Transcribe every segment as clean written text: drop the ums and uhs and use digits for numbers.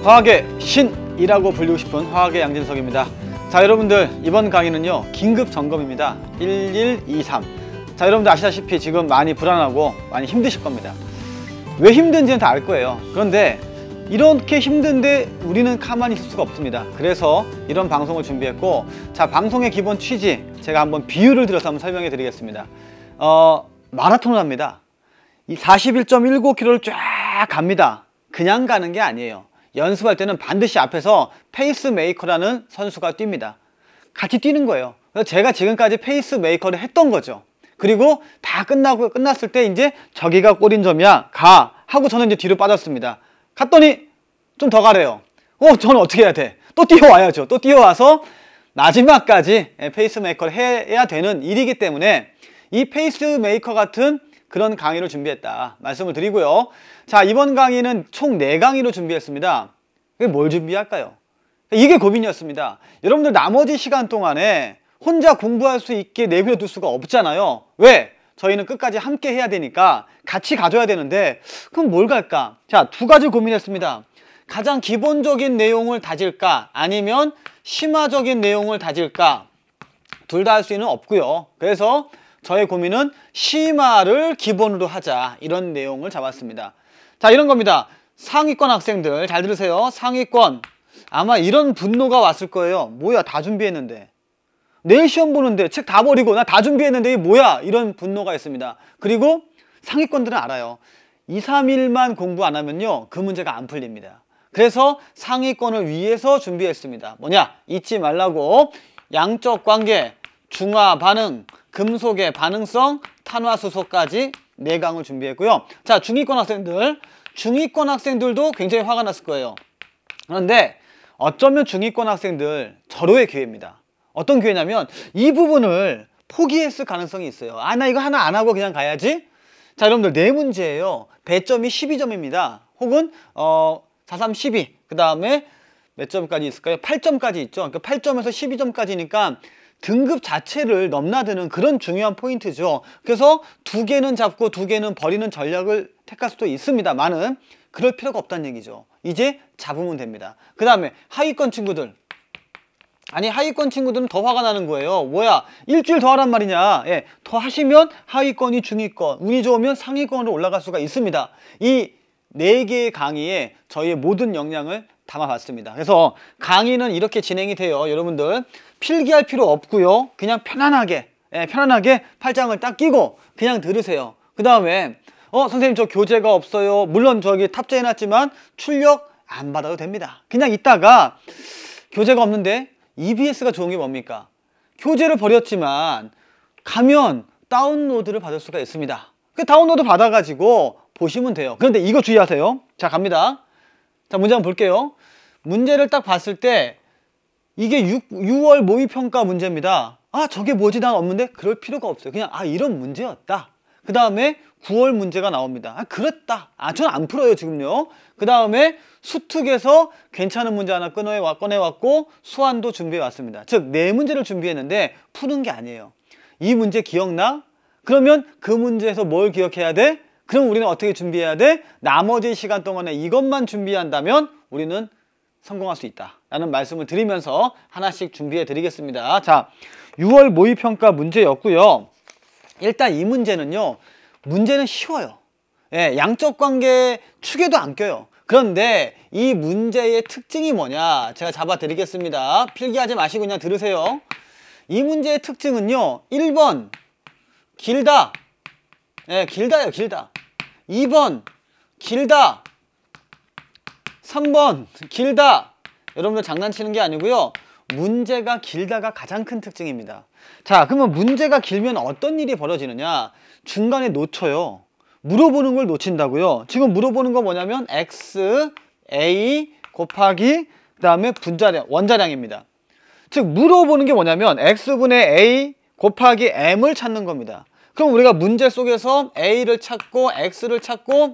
화학의 신이라고 불리고 싶은 화학의 양진석입니다. 자, 여러분들 이번 강의는요 긴급 점검입니다. 1123. 자, 여러분들 아시다시피 지금 많이 불안하고 많이 힘드실 겁니다. 왜 힘든지는 다 알 거예요. 그런데 이렇게 힘든데 우리는 가만히 있을 수가 없습니다. 그래서 이런 방송을 준비했고, 자, 방송의 기본 취지 제가 한번 비유를 들어서 한번 설명해 드리겠습니다. 마라톤을 합니다. 이 41.19km를 쫙 갑니다. 그냥 가는 게 아니에요. 연습할 때는 반드시 앞에서 페이스메이커라는 선수가 뜁니다. 같이 뛰는 거예요. 그래서 제가 지금까지 페이스메이커를 했던 거죠. 그리고 다 끝났을 때 이제 저기가 골인 점이야, 가 하고 저는 이제 뒤로 빠졌습니다. 갔더니 좀 더 가래요. 저는 어떻게 해야 돼? 또 뛰어와야죠. 또 뛰어와서 마지막까지 페이스메이커를 해야 되는 일이기 때문에 이 페이스메이커 같은 그런 강의를 준비했다 말씀을 드리고요. 자, 이번 강의는 총 4강의로 준비했습니다. 뭘 준비할까요? 이게 고민이었습니다. 여러분들 나머지 시간 동안에 혼자 공부할 수 있게 내버려 둘 수가 없잖아요. 왜? 저희는 끝까지 함께 해야 되니까 같이 가져야 되는데, 그럼 뭘 갈까? 자, 2가지 고민했습니다. 가장 기본적인 내용을 다질까? 아니면 심화적인 내용을 다질까? 둘 다 할 수는 없고요. 그래서 저의 고민은 심화를 기본으로 하자, 이런 내용을 잡았습니다. 자, 이런 겁니다. 상위권 학생들 잘 들으세요. 상위권, 아마 이런 분노가 왔을 거예요. 뭐야, 다 준비했는데, 내일 시험 보는데 책 다 버리고 나 다 준비했는데 이게 뭐야, 이런 분노가 있습니다. 그리고 상위권들은 알아요. 2, 3일만 공부 안 하면요 그 문제가 안 풀립니다. 그래서 상위권을 위해서 준비했습니다. 뭐냐, 잊지 말라고. 양적 관계, 중화 반응, 금속의 반응성, 탄화수소까지 4강을 준비했고요. 자, 중위권 학생들도 굉장히 화가 났을 거예요. 그런데 어쩌면 중위권 학생들 절호의 기회입니다. 어떤 기회냐면 이 부분을 포기했을 가능성이 있어요. 나 이거 하나 안 하고 그냥 가야지. 자, 여러분들 4문제예요. 배점이 12점입니다. 혹은 43, 12. 그 다음에 몇 점까지 있을까요? 8점까지 있죠. 그러니까 8점에서 12점까지니까 등급 자체를 넘나드는 그런 중요한 포인트죠. 그래서 2개는 잡고 2개는 버리는 전략을 택할 수도 있습니다만은 그럴 필요가 없다는 얘기죠. 이제 잡으면 됩니다. 그 다음에 하위권 친구들, 하위권 친구들은 더 화가 나는 거예요. 뭐야, 일주일 더 하란 말이냐. 더 하시면 하위권이 중위권, 운이 좋으면 상위권으로 올라갈 수가 있습니다. 이 4개의 강의에 저희의 모든 역량을 담아봤습니다. 그래서 강의는 이렇게 진행이 돼요. 여러분들 필기할 필요 없고요. 그냥 편안하게 팔짱을 딱 끼고 그냥 들으세요. 그 다음에 선생님 저 교재가 없어요. 물론 저기 탑재해놨지만 출력 안 받아도 됩니다. 그냥 있다가 교재가 없는데 EBS가 좋은 게 뭡니까? 교재를 버렸지만 가면 다운로드를 받을 수가 있습니다. 그 다운로드 받아가지고 보시면 돼요. 그런데 이거 주의하세요. 자, 갑니다. 자, 문제 한번 볼게요. 문제를 딱 봤을 때 이게 6월 모의평가 문제입니다. 저게 뭐지, 난 없는데? 그럴 필요가 없어요. 그냥 이런 문제였다. 그 다음에 9월 문제가 나옵니다. 그랬다. 저는 안 풀어요 지금요. 그 다음에 수특에서 괜찮은 문제 하나 꺼내왔고 수완도 준비해왔습니다. 즉 4문제를 준비했는데 푸는 게 아니에요. 이 문제 기억나? 그러면 그 문제에서 뭘 기억해야 돼? 그럼 우리는 어떻게 준비해야 돼? 나머지 시간 동안에 이것만 준비한다면 우리는 성공할 수 있다 라는 말씀을 드리면서 하나씩 준비해 드리겠습니다. 자, 6월 모의평가 문제였고요. 일단 이 문제는요, 문제는 쉬워요. 양적 관계 축에도 안 껴요. 그런데 이 문제의 특징이 뭐냐, 제가 잡아 드리겠습니다. 필기하지 마시고 그냥 들으세요. 이 문제의 특징은요, 1번 길다. 길다예요, 길다. 2번 길다. 3번 길다. 여러분들 장난치는 게 아니고요, 문제가 길다가 가장 큰 특징입니다. 자, 그러면 문제가 길면 어떤 일이 벌어지느냐, 중간에 놓쳐요. 물어보는 걸 놓친다고요. 지금 물어보는 거 뭐냐면 x, a 곱하기 그 다음에 분자량, 원자량입니다. 즉 물어보는 게 뭐냐면 x분의 a 곱하기 m을 찾는 겁니다. 그럼 우리가 문제 속에서 a를 찾고 x를 찾고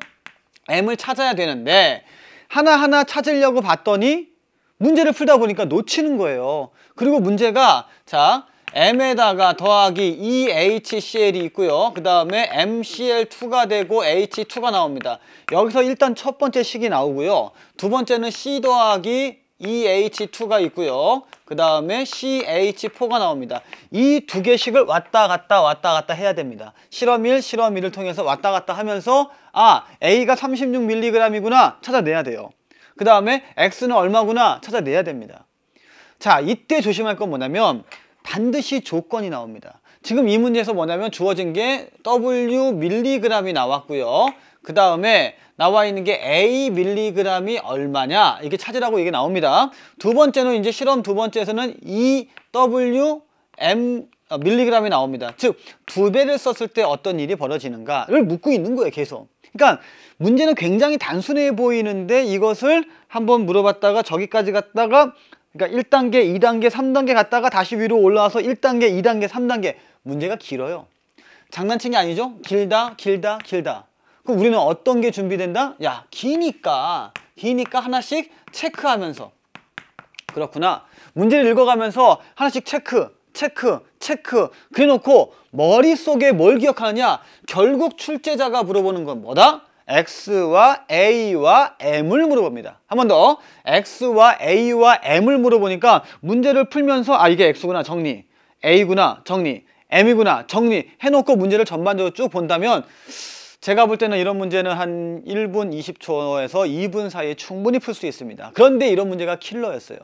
m을 찾아야 되는데 하나하나 찾으려고 봤더니 문제를 풀다 보니까 놓치는 거예요. 그리고 문제가, 자, M에다가 더하기 EHCl이 있고요. 그 다음에 MCl2가 되고 H2가 나옵니다. 여기서 일단 첫 번째 식이 나오고요. 두 번째는 C 더하기 EH2가 있고요. 그 다음에 CH4가 나옵니다. 이 두 개씩을 왔다 갔다 해야 됩니다. 실험 1, 실험 2를 통해서 왔다 갔다 하면서 A가 36mg이구나 찾아내야 돼요. 그 다음에 X는 얼마구나 찾아내야 됩니다. 자, 이때 조심할 건 뭐냐면 반드시 조건이 나옵니다. 지금 이 문제에서 뭐냐면 주어진 게 W 밀리그램이 나왔고요. 그 다음에 나와 있는 게 A 밀리그램이 얼마냐 이게 찾으라고 이게 나옵니다. 두 번째는 이제 실험 두 번째에서는 EW M 밀리그램이 나옵니다. 즉 두 배를 썼을 때 어떤 일이 벌어지는가를 묻고 있는 거예요. 계속. 그러니까 문제는 굉장히 단순해 보이는데 이것을 한번 물어봤다가 저기까지 갔다가 그러니까 1단계, 2단계, 3단계 갔다가 다시 위로 올라와서 1단계, 2단계, 3단계 문제가 길어요. 장난친 게 아니죠? 길다. 그럼 우리는 어떤 게 준비된다? 야, 기니까 하나씩 체크하면서 그렇구나. 문제를 읽어가면서 하나씩 체크 그래놓고 머릿속에 뭘 기억하느냐? 결국 출제자가 물어보는 건 뭐다? X와 A와 M을 물어봅니다. 한 번 더. X와 A와 M을 물어보니까 문제를 풀면서 이게 X구나 정리, A구나 정리, M이구나 정리 해놓고 문제를 전반적으로 쭉 본다면 제가 볼 때는 이런 문제는 한 1분 20초에서 2분 사이에 충분히 풀 수 있습니다. 그런데 이런 문제가 킬러였어요.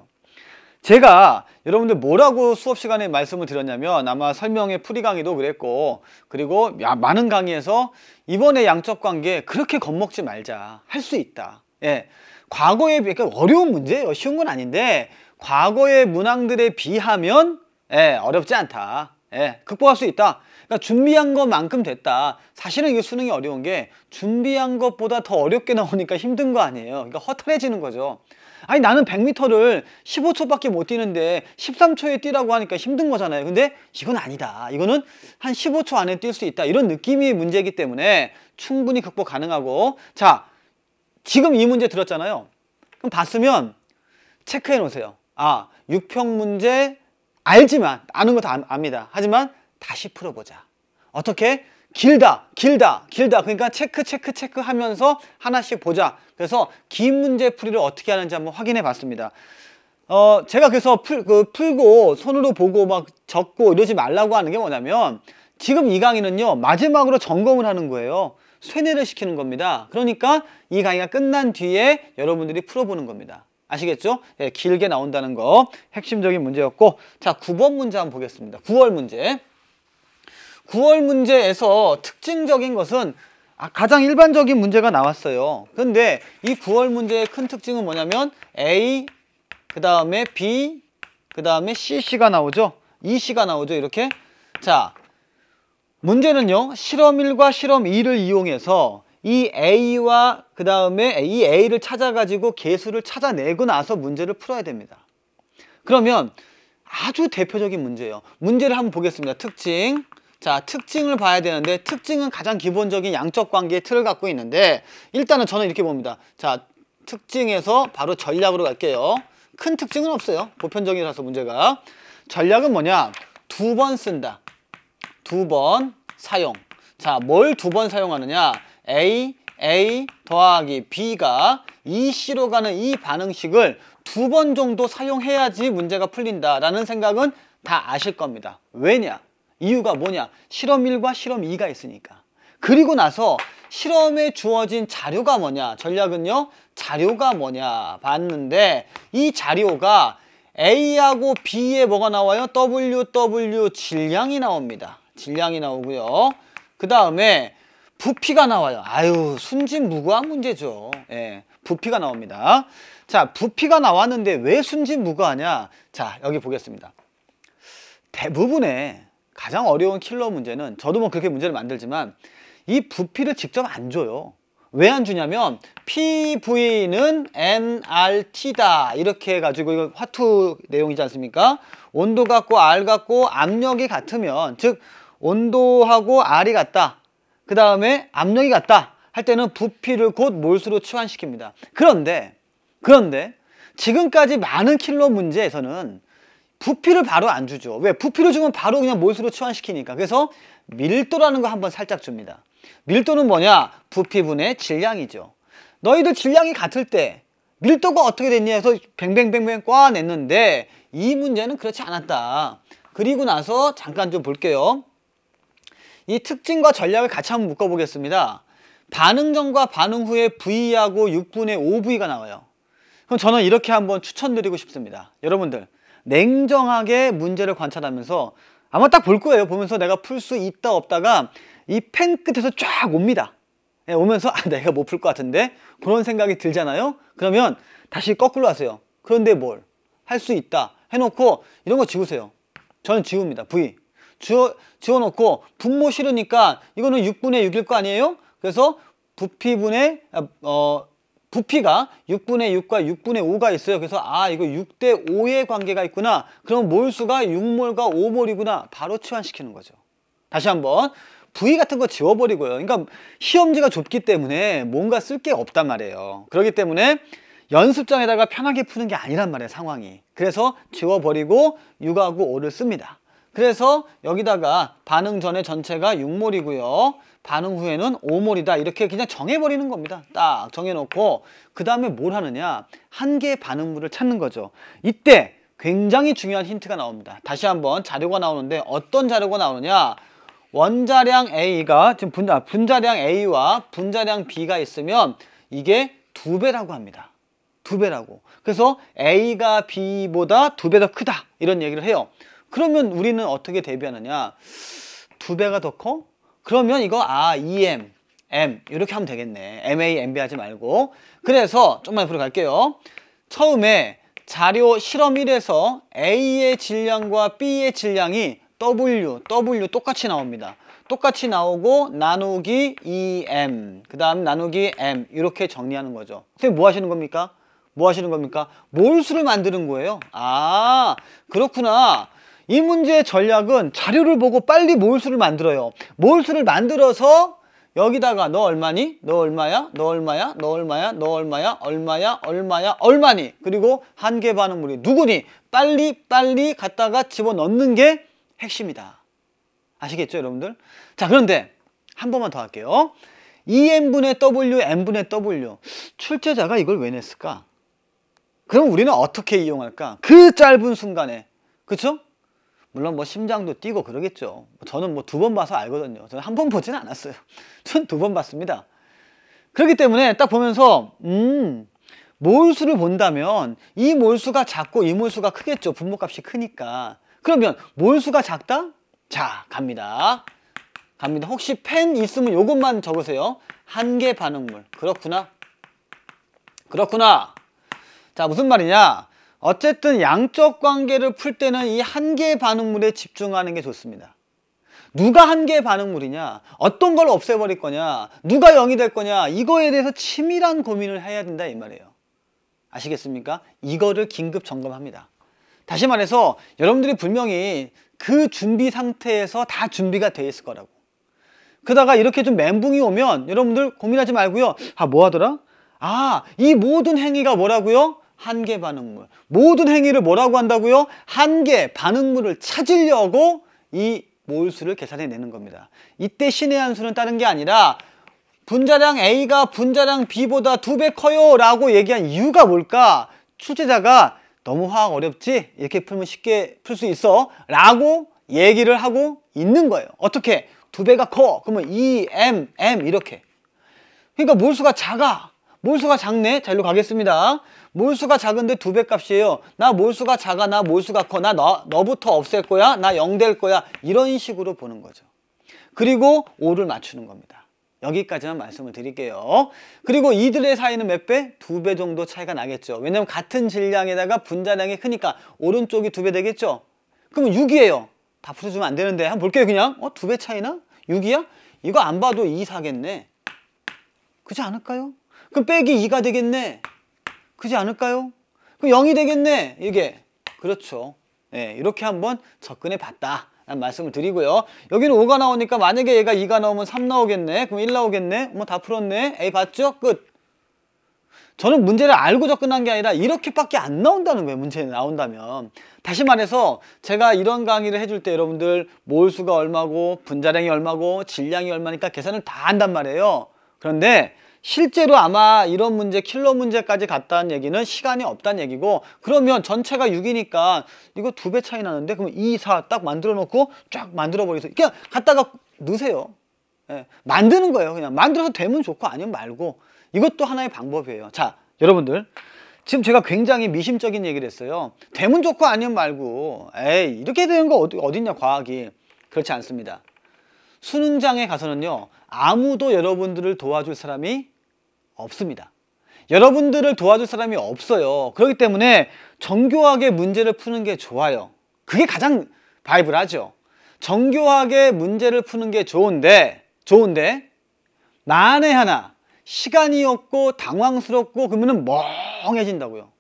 제가 여러분들 뭐라고 수업 시간에 말씀을 드렸냐면 아마 설명회 풀이 강의도 그랬고 그리고 많은 강의에서 이번에 양적 관계 그렇게 겁먹지 말자. 할 수 있다. 예. 과거에 비해 그러니까 어려운 문제예요. 쉬운 건 아닌데 과거의 문항들에 비하면 어렵지 않다. 극복할 수 있다. 그러니까 준비한 것만큼 됐다. 사실은 이게 수능이 어려운 게 준비한 것보다 더 어렵게 나오니까 힘든 거 아니에요. 그러니까 허탈해지는 거죠. 아니 나는 100m를 15초밖에 못 뛰는데 13초에 뛰라고 하니까 힘든 거잖아요. 근데 이건 아니다. 이거는 한 15초 안에 뛸 수 있다. 이런 느낌이 문제이기 때문에 충분히 극복 가능하고 자, 지금 이 문제 들었잖아요. 그럼 봤으면 체크해 놓으세요. 6평 문제 알지만 아는 거 다 압니다. 하지만 다시 풀어보자. 어떻게? 길다. 그러니까 체크 하면서 하나씩 보자. 그래서 긴 문제 풀이를 어떻게 하는지 한번 확인해 봤습니다. 제가 그래서 풀고 손으로 보고 막 적고 이러지 말라고 하는 게 뭐냐면 지금 이 강의는요 마지막으로 점검을 하는 거예요. 쇠뇌를 시키는 겁니다. 그러니까 이 강의가 끝난 뒤에 여러분들이 풀어보는 겁니다. 아시겠죠? 길게 나온다는 거 핵심적인 문제였고 자 9번 문제 한번 보겠습니다. 9월 문제. 9월 문제에서 특징적인 것은 가장 일반적인 문제가 나왔어요. 그런데 이 9월 문제의 큰 특징은 뭐냐면 A, 그 다음에 B, 그 다음에 CC가 나오죠. EC가 나오죠. 이렇게. 자, 문제는요. 실험 1과 실험 2를 이용해서 이 A와 그 다음에 이 A를 찾아가지고 개수를 찾아내고 나서 문제를 풀어야 됩니다. 그러면 아주 대표적인 문제예요. 문제를 한번 보겠습니다. 특징. 자, 특징을 봐야 되는데 특징은 가장 기본적인 양적 관계의 틀을 갖고 있는데 일단은 저는 이렇게 봅니다. 자, 특징에서 바로 전략으로 갈게요. 큰 특징은 없어요. 보편적이라서 문제가. 전략은 뭐냐? 2번 쓴다. 2번 사용. 자, 뭘 2번 사용하느냐? A 더하기 B가 EC로 가는 이 반응식을 2번 정도 사용해야지 문제가 풀린다라는 생각은 다 아실 겁니다. 왜냐? 이유가 뭐냐? 실험 1과 실험 2가 있으니까. 그리고 나서 실험에 주어진 자료가 뭐냐? 전략은요. 자료가 뭐냐? 봤는데 이 자료가 A하고 B에 뭐가 나와요? WW 질량이 나옵니다. 질량이 나오고요. 그 다음에 부피가 나와요. 아유, 순진무구한 문제죠. 부피가 나옵니다. 자, 부피가 나왔는데 왜 순진무구하냐? 자, 여기 보겠습니다. 대부분의 가장 어려운 킬러 문제는 저도 뭐 그렇게 문제를 만들지만 이 부피를 직접 안 줘요. 왜 안 주냐면 PV는 nRT다 이렇게 해가지고 이거 화투 내용이지 않습니까? 온도 같고 R 같고 압력이 같으면 즉 온도하고 R이 같다. 그 다음에 압력이 같다 할 때는 부피를 곧 몰수로 치환시킵니다. 그런데 지금까지 많은 킬러 문제에서는 부피를 바로 안 주죠. 왜? 부피를 주면 바로 그냥 몰수로 치환시키니까. 그래서 밀도라는 거 한번 살짝 줍니다. 밀도는 뭐냐? 부피분의 질량이죠. 너희들 질량이 같을 때 밀도가 어떻게 됐냐 해서 뱅뱅뱅뱅 꽈냈는데 이 문제는 그렇지 않았다. 그리고 나서 잠깐 좀 볼게요. 이 특징과 전략을 같이 한번 묶어보겠습니다. 반응 전과 반응 후에 V하고 6분의 5V가 나와요. 그럼 저는 이렇게 한번 추천드리고 싶습니다. 여러분들 냉정하게 문제를 관찰하면서 아마 딱 볼 거예요. 보면서 내가 풀 수 있다 없다가 이 펜 끝에서 쫙 옵니다. 네, 오면서 내가 못 풀 것 같은데 그런 생각이 들잖아요. 그러면 다시 거꾸로 하세요. 그런데 뭘? 할 수 있다 해놓고 이런 거 지우세요. 저는 지웁니다. V 지워놓고 분모 싫으니까 이거는 6분의 6일 거 아니에요? 그래서 부피분의 부피가 6분의 6과 6분의 5가 있어요. 그래서 이거 6대 5의 관계가 있구나. 그럼 몰수가 6몰과 5몰이구나. 바로 치환시키는 거죠. 다시 한번 V 같은 거 지워버리고요. 그러니까 시험지가 좁기 때문에 뭔가 쓸 게 없단 말이에요. 그렇기 때문에 연습장에다가 편하게 푸는 게 아니란 말이에요. 상황이. 그래서 지워버리고 6하고 5를 씁니다. 그래서 여기다가 반응 전의 전체가 6몰이고요. 반응 후에는 5몰이다. 이렇게 그냥 정해버리는 겁니다. 딱 정해놓고 그 다음에 뭘 하느냐? 한 개의 반응물을 찾는 거죠. 이때 굉장히 중요한 힌트가 나옵니다. 다시 한번 자료가 나오는데 어떤 자료가 나오느냐? 원자량 A가 지금 분자량 A와 분자량 B가 있으면 이게 2배라고 합니다. 2배라고. 그래서 A가 B보다 2배 더 크다. 이런 얘기를 해요. 그러면 우리는 어떻게 대비하느냐? 2배가 더 커? 그러면 이거 EM, M 이렇게 하면 되겠네. MA, MB 하지 말고. 그래서 좀만 앞으로 갈게요. 처음에 자료 실험 1에서 A의 질량과 B의 질량이 W 똑같이 나옵니다. 똑같이 나오고 나누기 EM, 그 다음 나누기 M 이렇게 정리하는 거죠. 선생님 뭐 하시는 겁니까? 뭐 하시는 겁니까? 몰수를 만드는 거예요. 그렇구나. 이 문제의 전략은 자료를 보고 빨리 몰수를 만들어요. 몰수를 만들어서 여기다가 너 얼마니? 너 얼마야? 너 얼마야? 너 얼마야? 너 얼마야? 얼마야? 얼마야? 얼마니? 그리고 한 개 반응물이 누구니? 빨리 갖다가 집어넣는 게 핵심이다. 아시겠죠, 여러분들? 자, 그런데 한 번만 더 할게요. 2n분의 W, n분의 W. 출제자가 이걸 왜 냈을까? 그럼 우리는 어떻게 이용할까? 그 짧은 순간에. 그쵸? 물론 뭐 심장도 뛰고 그러겠죠. 저는 뭐 2번 봐서 알거든요. 저는 한 번 보진 않았어요. 전 2번 봤습니다. 그렇기 때문에 딱 보면서 몰수를 본다면 이 몰수가 작고 이 몰수가 크겠죠. 분모값이 크니까. 그러면 몰수가 작다? 자, 갑니다. 혹시 펜 있으면 요것만 적으세요. 한 개 반응물. 그렇구나. 자, 무슨 말이냐? 어쨌든 양적 관계를 풀 때는 이 한 개의 반응물에 집중하는 게 좋습니다. 누가 한 개의 반응물이냐? 어떤 걸 없애버릴 거냐? 누가 0이 될 거냐? 이거에 대해서 치밀한 고민을 해야 된다 이 말이에요. 아시겠습니까? 이거를 긴급 점검합니다. 다시 말해서 여러분들이 분명히 그 준비 상태에서 다 준비가 돼 있을 거라고. 그러다가 이렇게 좀 멘붕이 오면 여러분들 고민하지 말고요. 뭐 하더라? 이 모든 행위가 뭐라고요? 한 개 반응물. 모든 행위를 뭐라고 한다고요? 한 개 반응물을 찾으려고 이 몰수를 계산해내는 겁니다. 이때 신의 한 수는 다른 게 아니라 분자량 A가 분자량 B보다 2배 커요 라고 얘기한 이유가 뭘까? 출제자가 너무 화학 어렵지? 이렇게 풀면 쉽게 풀 수 있어 라고 얘기를 하고 있는 거예요. 어떻게? 2배가 커. 그러면 E, M, M 이렇게. 그러니까 몰수가 작아. 몰수가 작네. 자, 일로 가겠습니다. 몰수가 작은데 2배 값이에요. 나 몰수가 작아. 나 몰수가 커. 나 너부터 없앨 거야. 나 0 될 거야. 이런 식으로 보는 거죠. 그리고 5를 맞추는 겁니다. 여기까지만 말씀을 드릴게요. 그리고 이들의 사이는 몇 배? 2배 정도 차이가 나겠죠. 왜냐면 같은 질량에다가 분자량이 크니까 오른쪽이 2배 되겠죠. 그러면 6이에요. 다 풀어주면 안 되는데 한번 볼게요. 그냥 2배 차이나? 6이야? 이거 안 봐도 2 사겠네. 그지 않을까요? 그럼 빼기 2가 되겠네. 그지 않을까요? 그럼 0이 되겠네. 이게 그렇죠. 네, 이렇게 한번 접근해 봤다 라는 말씀을 드리고요. 여기는 5가 나오니까 만약에 얘가 2가 나오면 3 나오겠네. 그럼 1 나오겠네. 뭐 다 풀었네. A 봤죠? 끝. 저는 문제를 알고 접근한 게 아니라 이렇게밖에 안 나온다는 거예요. 문제에 나온다면. 다시 말해서 제가 이런 강의를 해줄 때 여러분들 몰수가 얼마고 분자량이 얼마고 질량이 얼마니까 계산을 다 한단 말이에요. 그런데 실제로 아마 이런 문제, 킬러 문제까지 갔다는 얘기는 시간이 없다는 얘기고, 그러면 전체가 6이니까 이거 2배 차이 나는데, 그럼 2, 4 딱 만들어 놓고 쫙 만들어 버리세요. 그냥 갖다가 넣으세요. 예, 만드는 거예요. 그냥 만들어서 되면 좋고 아니면 말고. 이것도 하나의 방법이에요. 자, 여러분들 지금 제가 굉장히 미심적인 얘기를 했어요. 되면 좋고 아니면 말고. 에이, 이렇게 되는 거 어딨냐, 과학이. 그렇지 않습니다. 수능장에 가서는요, 아무도 여러분들을 도와줄 사람이 없습니다. 여러분들을 도와줄 사람이 없어요. 그렇기 때문에 정교하게 문제를 푸는 게 좋아요. 그게 가장 바이블하죠. 정교하게 문제를 푸는 게 좋은데 만에 하나 시간이 없고 당황스럽고 그러면은 멍해진다고요.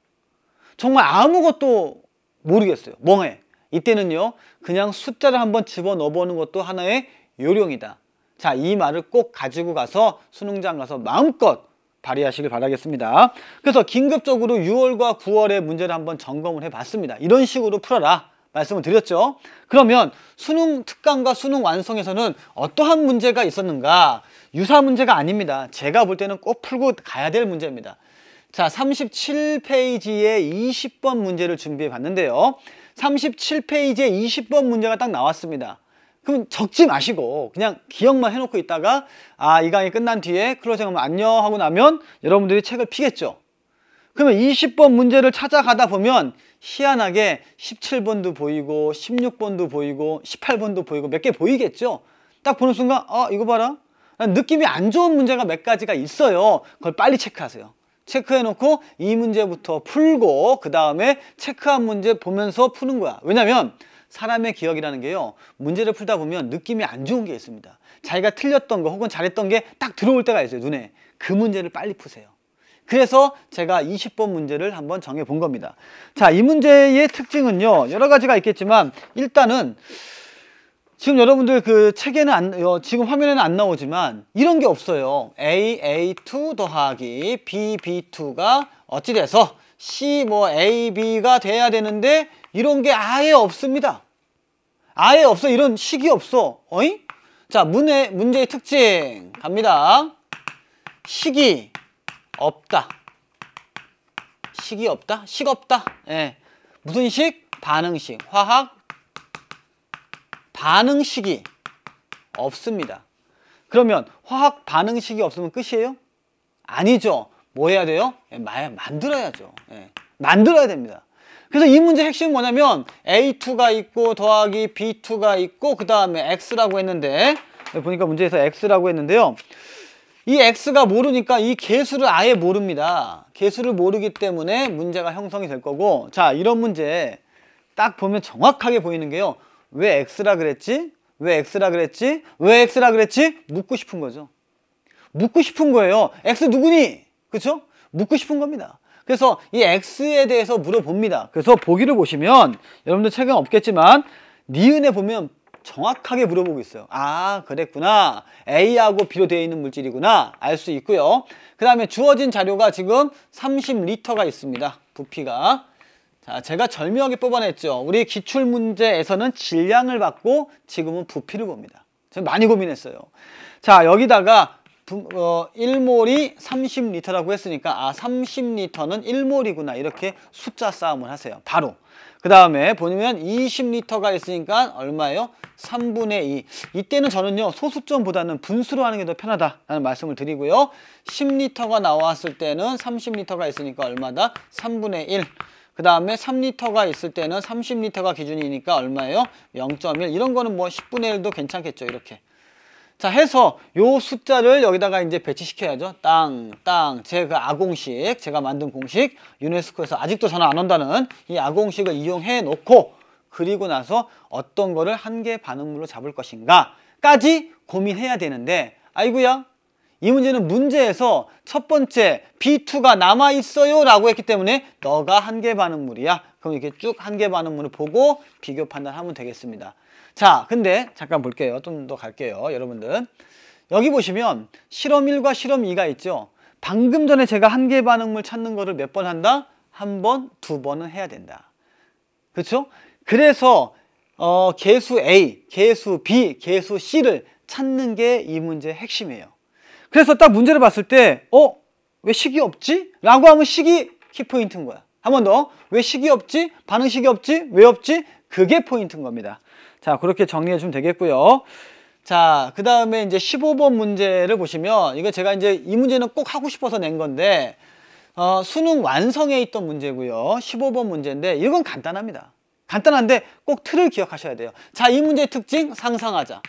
정말 아무것도 모르겠어요. 멍해. 이때는요, 그냥 숫자를 한번 집어넣어 보는 것도 하나의 요령이다. 자, 이 말을 꼭 가지고 가서 수능장 가서 마음껏 발휘하시길 바라겠습니다. 그래서 긴급적으로 6월과 9월의 문제를 한번 점검을 해봤습니다. 이런 식으로 풀어라 말씀을 드렸죠. 그러면 수능 특강과 수능 완성에서는 어떠한 문제가 있었는가? 유사 문제가 아닙니다. 제가 볼 때는 꼭 풀고 가야 될 문제입니다. 자, 37페이지에 20번 문제를 준비해 봤는데요. 37페이지에 20번 문제가 딱 나왔습니다. 그럼 적지 마시고 그냥 기억만 해놓고 있다가 이 강의 끝난 뒤에 클로징하면 안녕 하고 나면 여러분들이 책을 피겠죠. 그러면 20번 문제를 찾아가다 보면 희한하게 17번도 보이고 16번도 보이고 18번도 보이고 몇 개 보이겠죠. 딱 보는 순간 이거 봐라, 느낌이 안 좋은 문제가 몇 가지가 있어요. 그걸 빨리 체크하세요. 체크해놓고 이 문제부터 풀고 그 다음에 체크한 문제 보면서 푸는 거야. 왜냐면 사람의 기억이라는 게요, 문제를 풀다 보면 느낌이 안 좋은 게 있습니다. 자기가 틀렸던 거 혹은 잘했던 게 딱 들어올 때가 있어요, 눈에. 그 문제를 빨리 푸세요. 그래서 제가 20번 문제를 한번 정해 본 겁니다. 자, 이 문제의 특징은요, 여러 가지가 있겠지만 일단은 지금 여러분들 그 책에는 지금 화면에는 안 나오지만 이런 게 없어요. A2 더하기 B2가 어찌 돼서 C AB가 돼야 되는데 이런 게 아예 없습니다. 아예 없어. 이런 식이 없어. 어이? 자, 문제의 특징 갑니다. 식이 없다. 식이 없다? 식 없다. 예. 무슨 식? 반응식. 화학 반응식이 없습니다. 그러면 화학 반응식이 없으면 끝이에요? 아니죠. 뭐 해야 돼요? 만들어야죠. 예. 만들어야 됩니다. 그래서 이 문제 핵심은 뭐냐면 A2가 있고 더하기 B2가 있고 그 다음에 X라고 했는데, 보니까 문제에서 X라고 했는데요, 이 X가 모르니까 이 개수를 아예 모릅니다. 개수를 모르기 때문에 문제가 형성이 될 거고, 자, 이런 문제 딱 보면 정확하게 보이는 게요, 왜 X라 그랬지? 왜 X라 그랬지? 왜 X라 그랬지? 묻고 싶은 거죠. 묻고 싶은 거예요. X 누구니? 그쵸? 묻고 싶은 겁니다. 그래서 이 X에 대해서 물어봅니다. 그래서 보기를 보시면 여러분들 책은 없겠지만 니은에 보면 정확하게 물어보고 있어요. 그랬구나. A하고 B로 되어 있는 물질이구나. 알 수 있고요. 그 다음에 주어진 자료가 지금 30L가 있습니다. 부피가. 자, 제가 절묘하게 뽑아냈죠. 우리 기출문제에서는 질량을 받고 지금은 부피를 봅니다. 제가 많이 고민했어요. 자, 여기다가 1몰이 30L라고 했으니까 30L는 1몰이구나. 이렇게 숫자 싸움을 하세요. 바로. 그 다음에 보면 20L가 있으니까 얼마예요? 3분의 2. 이때는 저는요, 소수점보다는 분수로 하는 게 더 편하다라는 말씀을 드리고요. 10L가 나왔을 때는 30L가 있으니까 얼마다? 3분의 1. 그 다음에 3L가 있을 때는 30L가 기준이니까 얼마예요? 0.1. 이런 거는 뭐 10분의 1도 괜찮겠죠. 이렇게. 자, 해서 요 숫자를 여기다가 이제 배치시켜야죠. 제 그 아공식, 제가 만든 공식, 유네스코에서 아직도 전화 안 온다는 이 아공식을 이용해 놓고, 그리고 나서 어떤 거를 한계 반응물로 잡을 것인가까지 고민해야 되는데, 아이고야, 이 문제는 문제에서 첫 번째 B2가 남아있어요 라고 했기 때문에 너가 한계 반응물이야. 그럼 이렇게 쭉 한계 반응물을 보고 비교 판단하면 되겠습니다. 자, 근데 잠깐 볼게요. 좀 더 갈게요, 여러분들. 여기 보시면 실험 1과 실험 2가 있죠. 방금 전에 제가 한계 반응물 찾는 거를 몇 번 한다? 한 번, 두 번은 해야 된다. 그렇죠? 그래서 개수 A, 개수 B, 개수 C를 찾는 게 이 문제의 핵심이에요. 그래서 딱 문제를 봤을 때 왜 식이 없지? 라고 하면 식이 키포인트인 거야. 한 번 더. 왜 식이 없지? 반응식이 없지? 왜 없지? 그게 포인트인 겁니다. 자, 그렇게 정리해 주면 되겠고요. 자, 그 다음에 이제 15번 문제를 보시면, 이거 제가 이제 이 문제는 꼭 하고 싶어서 낸 건데, 수능 완성에 있던 문제고요. 15번 문제인데, 이건 간단합니다. 간단한데 꼭 틀을 기억하셔야 돼요. 자, 이 문제의 특징, 상상하자.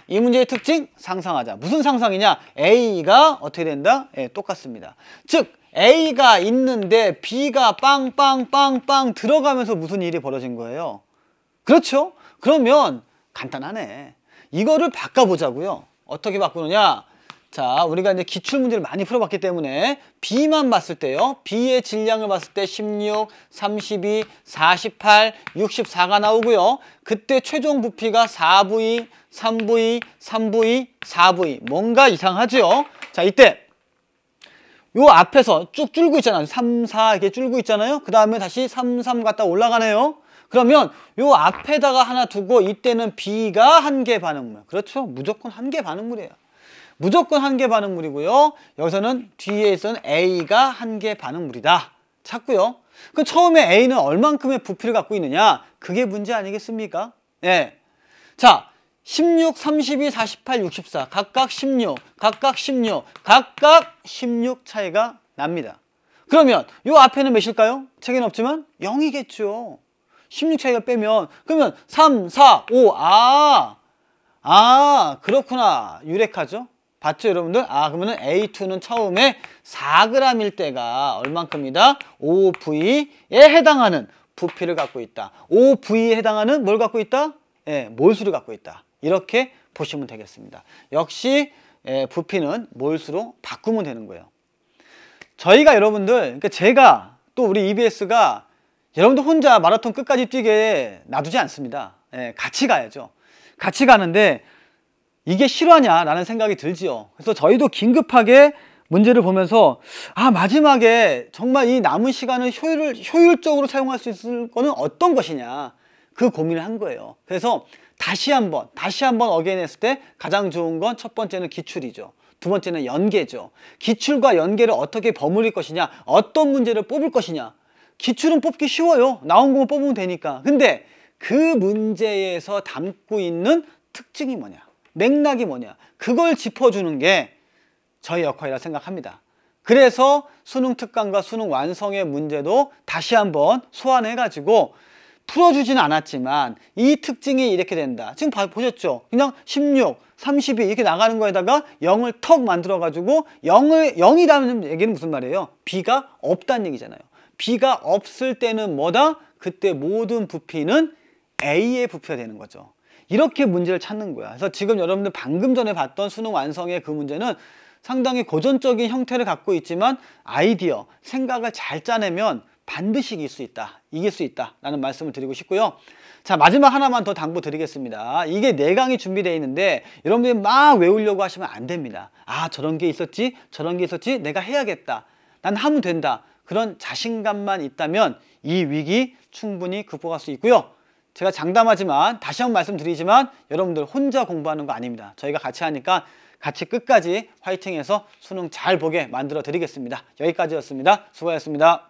이 문제의 특징, 상상하자. 무슨 상상이냐? A가 어떻게 된다? 예, 똑같습니다. 즉, A가 있는데 B가 빵빵빵빵 들어가면서 무슨 일이 벌어진 거예요? 그렇죠? 그러면 간단하네. 이거를 바꿔보자고요. 어떻게 바꾸느냐? 자, 우리가 이제 기출문제를 많이 풀어봤기 때문에 B만 봤을 때요. B의 질량을 봤을 때 16, 32, 48, 64가 나오고요. 그때 최종 부피가 4V, 3V, 3V, 4V. 뭔가 이상하죠? 자, 이때 요 앞에서 쭉 줄고 있잖아요. 3, 4 이렇게 줄고 있잖아요. 그 다음에 다시 3, 3 갔다 올라가네요. 그러면 요 앞에다가 하나 두고 이때는 B가 한계 반응물. 그렇죠? 무조건 한계 반응물이에요. 무조건 한계 반응물이고요. 여기서는 뒤에 있는 A가 한계 반응물이다. 찾고요. 그 처음에 A는 얼만큼의 부피를 갖고 있느냐? 그게 문제 아니겠습니까? 예. 자, 16, 32, 48, 64 각각 16, 각각 16, 각각 16 차이가 납니다. 그러면 요 앞에는 몇일까요? 책에는 없지만 0이겠죠. 16 차이가 빼면 그러면 3, 4, 5 그렇구나. 유레카죠. 봤죠 여러분들? 그러면은 A2는 처음에 4g일 때가 얼만큼이다? 5V에 해당하는 부피를 갖고 있다. 5V에 해당하는 뭘 갖고 있다? 예, 몰수를 갖고 있다. 이렇게 보시면 되겠습니다. 역시 부피는 몰수로 바꾸면 되는 거예요. 저희가 여러분들, 그러니까 제가 또 우리 EBS가 여러분들 혼자 마라톤 끝까지 뛰게 놔두지 않습니다. 예, 같이 가야죠. 같이 가는데 이게 실화냐라는 생각이 들지요. 그래서 저희도 긴급하게 문제를 보면서 마지막에 정말 이 남은 시간을 효율적으로 사용할 수 있을 거는 어떤 것이냐 그 고민을 한 거예요. 그래서 다시 한번 어게인했을 때 가장 좋은 건 첫 번째는 기출이죠. 두 번째는 연계죠. 기출과 연계를 어떻게 버무릴 것이냐, 어떤 문제를 뽑을 것이냐. 기출은 뽑기 쉬워요. 나온 것만 뽑으면 되니까. 근데 그 문제에서 담고 있는 특징이 뭐냐, 맥락이 뭐냐, 그걸 짚어주는 게 저희 역할이라 생각합니다. 그래서 수능 특강과 수능 완성의 문제도 다시 한번 소환해가지고 풀어주지는 않았지만 이 특징이 이렇게 된다. 지금 보셨죠? 그냥 16, 32 이렇게 나가는 거에다가 0을 턱 만들어가지고 0이라는 얘기는 무슨 말이에요? B가 없다는 얘기잖아요. B가 없을 때는 뭐다? 그때 모든 부피는 A의 부피가 되는 거죠. 이렇게 문제를 찾는 거야. 그래서 지금 여러분들 방금 전에 봤던 수능 완성의 그 문제는 상당히 고전적인 형태를 갖고 있지만 아이디어, 생각을 잘 짜내면 반드시 이길 수 있다 라는 말씀을 드리고 싶고요. 자, 마지막 하나만 더 당부 드리겠습니다. 이게 4강이 준비되어 있는데 여러분들이 막 외우려고 하시면 안 됩니다. 저런 게 있었지, 저런 게 있었지, 내가 해야겠다, 난 하면 된다, 그런 자신감만 있다면 이 위기 충분히 극복할 수 있고요. 제가 장담하지만 다시 한번 말씀드리지만 여러분들 혼자 공부하는 거 아닙니다. 저희가 같이 하니까 같이 끝까지 화이팅해서 수능 잘 보게 만들어 드리겠습니다. 여기까지였습니다. 수고하셨습니다.